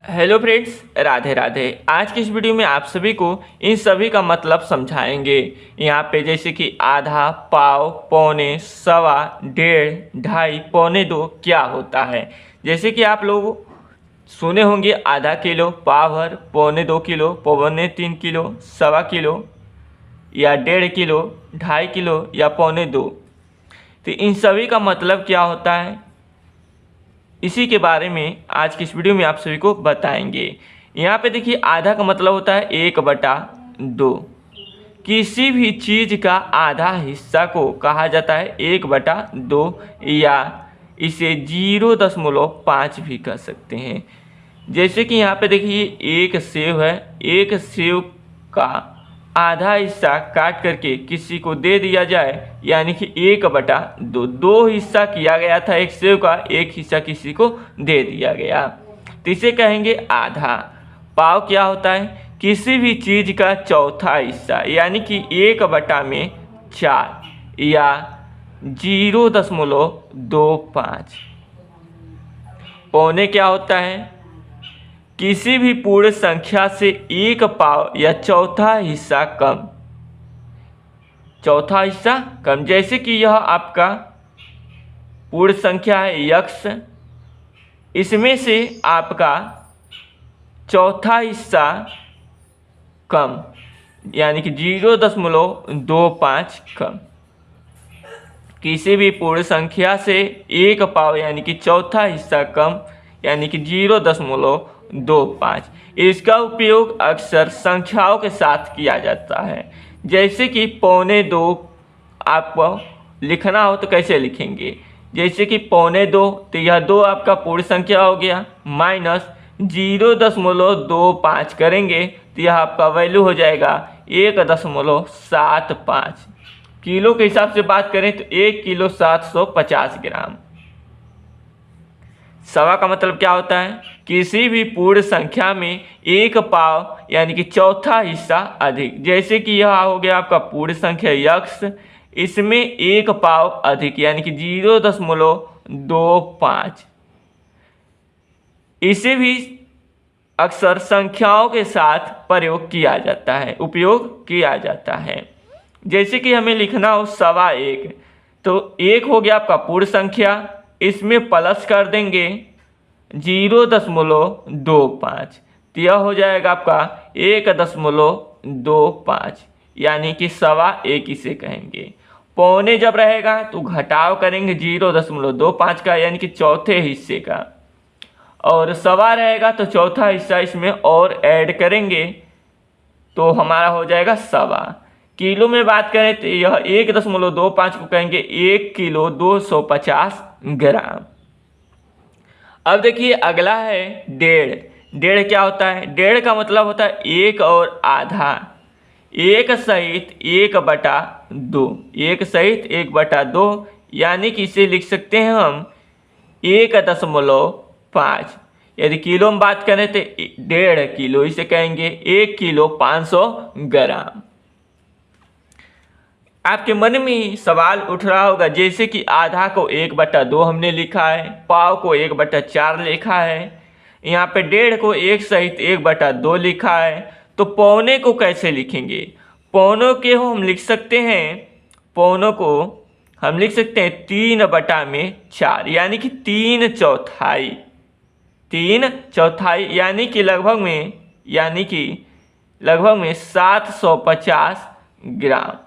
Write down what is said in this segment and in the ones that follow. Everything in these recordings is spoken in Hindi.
Hello friends, Radhe Radhe. आज की इस वीडियो में आप सभी को इन सभी का मतलब समझाएंगे। यहाँ पे जैसे कि आधा, पाव, पौने, सवा, डेढ़, ढाई, पौने दो क्या होता है। जैसे कि आप लोग सुने होंगे आधा किलो, पाव भर, पौने 2 किलो, पौने 3 किलो, सवा किलो या 1.5 किलो, 2.5 किलो या पौने 2। तो इन सभी का मतलब क्या होता है, इसी के बारे में आज की इस वीडियो में आप सभी को बताएंगे। यहाँ पे देखिए, आधा का मतलब होता है 1/2। किसी भी चीज़ का आधा हिस्सा को कहा जाता है 1/2, या इसे 0.5 भी कह सकते हैं। जैसे कि यहाँ पे देखिए, एक सेव है, एक सेव का आधा हिस्सा काट करके किसी को दे दिया जाए, यानी कि 1/2। दो हिस्सा किया गया था एक सेव का, एक हिस्सा किसी को दे दिया गया, तो इसे कहेंगे आधा। पाव क्या होता है, किसी भी चीज़ का चौथा हिस्सा, यानी कि 1/4 या 0.25। पौने क्या होता है, किसी भी पूर्ण संख्या से एक पाव या चौथा हिस्सा कम। चौथा हिस्सा कम, जैसे कि यह आपका पूर्ण संख्या है यक्स, इसमें से आपका चौथा हिस्सा कम, यानी कि 0.25 कम। किसी भी पूर्ण संख्या से एक पाव यानी कि चौथा हिस्सा कम, यानी कि 0.25। इसका उपयोग अक्सर संख्याओं के साथ किया जाता है। जैसे कि पौने 2 आपको लिखना हो तो कैसे लिखेंगे, जैसे कि पौने 2, तो यह 2 आपका पूर्ण संख्या हो गया, माइनस 0.25 करेंगे तो यह आपका वैल्यू हो जाएगा 1.75। किलो के हिसाब से बात करें तो 1 किलो 750 ग्राम। सवा का मतलब क्या होता है, किसी भी पूर्ण संख्या में एक पाव यानी कि चौथा हिस्सा अधिक। जैसे कि यह हो गया आपका पूर्ण संख्या यक्स, इसमें एक पाव अधिक यानी कि 0.25। इसे भी अक्सर संख्याओं के साथ प्रयोग किया जाता है, उपयोग किया जाता है। जैसे कि हमें लिखना हो 1.25, तो 1 हो गया आपका पूर्ण संख्या, इसमें प्लस कर देंगे 0.25, तो यह हो जाएगा आपका 1.25, यानी कि 1.25 इसे कहेंगे। पौने जब रहेगा तो घटाव करेंगे 0.25 का, यानी कि चौथे हिस्से का, और सवा रहेगा तो चौथा हिस्सा इसमें और ऐड करेंगे तो हमारा हो जाएगा सवा। किलो में बात करें तो यह 1.25 को कहेंगे 1 किलो 250 ग्राम। अब देखिए, अगला है डेढ़। डेढ़ क्या होता है, डेढ़ का मतलब होता है 1 और आधा, 1 सहित 1/2, 1 सहित 1/2, यानी कि इसे लिख सकते हैं हम 1.5। यदि किलो में बात करें तो 1.5 किलो, इसे कहेंगे 1 किलो 500 ग्राम। आपके मन में सवाल उठ रहा होगा, जैसे कि आधा को 1/2 हमने लिखा है, पाव को 1/4 लिखा है, यहाँ पे डेढ़ को 1 सहित 1/2 लिखा है, तो पौने को कैसे लिखेंगे। पौनों के हो हम लिख सकते हैं, पौनों को हम लिख सकते हैं 3/4, यानी कि 3/4। 3/4 यानी कि लगभग में 750 ग्राम।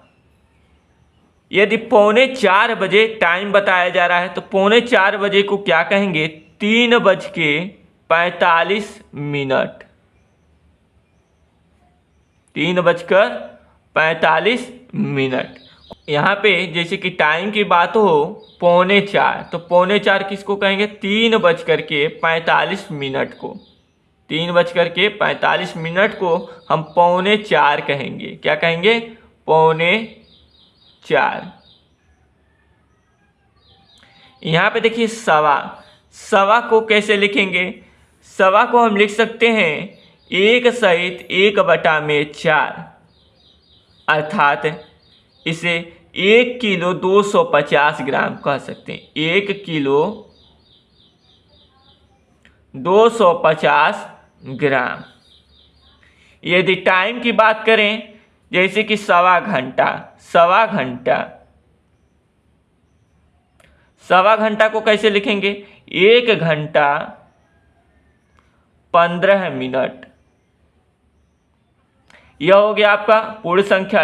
यदि 3:45 टाइम बताया जा रहा है तो 3:45 को क्या कहेंगे, 3:45। 3:45। यहाँ पे जैसे कि टाइम की बात हो 3:45, तो 3:45 किसको कहेंगे, 3:45 को, 3:45 को हम 3:45 कहेंगे। क्या कहेंगे, 3:45। यहाँ पे देखिए सवा। सवा को कैसे लिखेंगे, सवा को हम लिख सकते हैं 1 सहित 1/4, अर्थात इसे 1 किलो 250 ग्राम कह सकते हैं। 1 किलो 250 ग्राम। यदि टाइम की बात करें, जैसे कि सवा घंटा, सवा घंटा को कैसे लिखेंगे? 1 घंटा 15 मिनट। यह हो गया आपका पूर्ण संख्या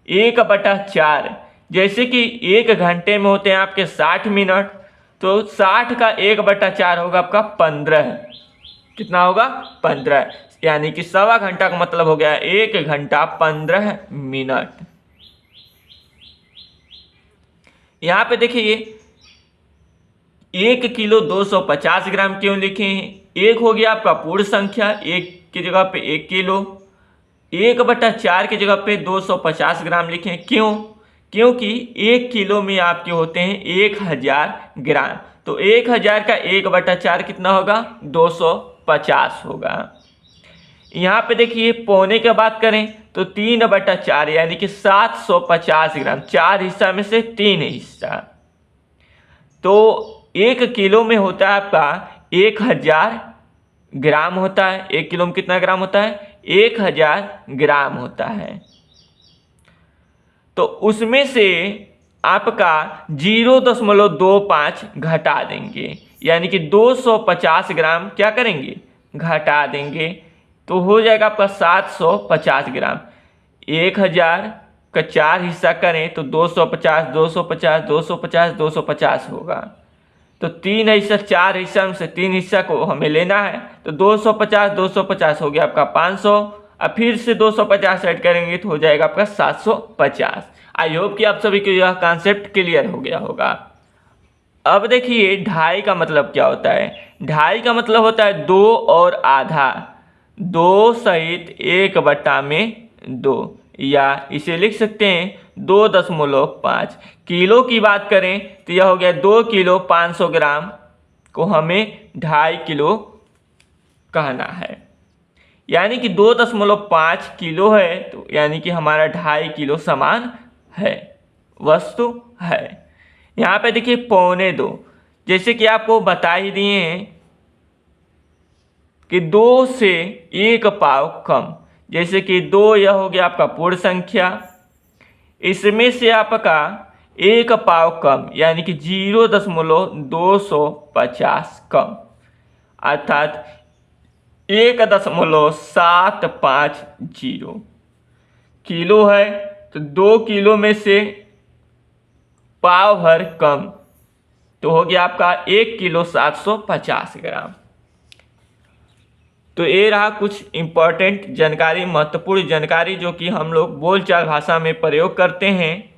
1/4। जैसे कि 1 घंटे में होते हैं आपके 60 मिनट, तो 60 का 1/4 होगा आपका 15। कितना होगा? 15। यानी कि सवा घंटा का मतलब हो गया 1 घंटा 15 मिनट। यहां पे देखिए 1 किलो 250 ग्राम क्यों लिखे हैं? 1 हो गया आपका पूर्ण संख्या, 1 की जगह पे 1 किलो, 1/4 की जगह पे 250 ग्राम लिखे। क्यों? क्योंकि 1 किलो में आपके होते हैं 1000 ग्राम, तो 1000 का 1/4 कितना होगा? 250 होगा। यहाँ पे देखिए पौने की बात करें तो 3/4 यानी कि 750 ग्राम, 4 हिस्सा में से 3 हिस्सा। तो 1 किलो में होता है आपका 1000 ग्राम होता है। 1 किलो में कितना ग्राम होता है? 1000 ग्राम होता है। तो उसमें से आपका 0.25 घटा देंगे, यानी कि 250 ग्राम क्या करेंगे? घटा देंगे। तो हो जाएगा आपका 750 ग्राम। 1000 का 4 हिस्सा करें तो 250, 250, 250, 250 होगा। तो 3 हिस्सा, 4 हिस्सा में से 3 हिस्सा को हमें लेना है, तो 250, 250 हो गया आपका 500। अब फिर से 250 ऐड करेंगे तो हो जाएगा आपका 750। आई होप कि आप सभी को यह कॉन्सेप्ट क्लियर हो गया होगा। अब देखिए ढाई का मतलब क्या होता है? ढाई का मतलब होता है 2 और आधा, 2 सहित 1/2, या इसे लिख सकते हैं 2.5। किलो की बात करें तो यह हो गया 2 किलो 500 ग्राम को हमें 2.5 किलो कहना है, यानी कि 2.5 किलो है, तो यानी कि हमारा 2.5 किलो सामान है, वस्तु है। यहाँ पे देखिए 1.25, जैसे कि आपको बता ही दिए हैं कि 2 से 1 पाव कम, जैसे कि 2 यह हो गया आपका पूर्ण संख्या, इसमें से आपका 1 पाव कम यानी कि 0.250 कम, अर्थात 1.750 किलो है। तो 2 किलो में से पाव भर कम, तो हो गया आपका 1 किलो 750 ग्राम। तो ये रहा कुछ इम्पोर्टेंट जानकारी, महत्वपूर्ण जानकारी जो कि हम लोग बोलचाल भाषा में प्रयोग करते हैं।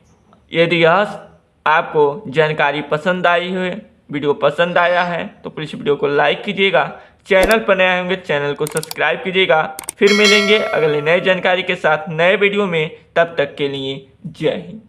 यदि यह आपको जानकारी पसंद आई है, वीडियो पसंद आया है, तो प्लीज़ वीडियो को लाइक कीजिएगा। चैनल पर नए होंगे चैनल को सब्सक्राइब कीजिएगा। फिर मिलेंगे अगले नए जानकारी के साथ नए वीडियो में, तब तक के लिए जय हिंद।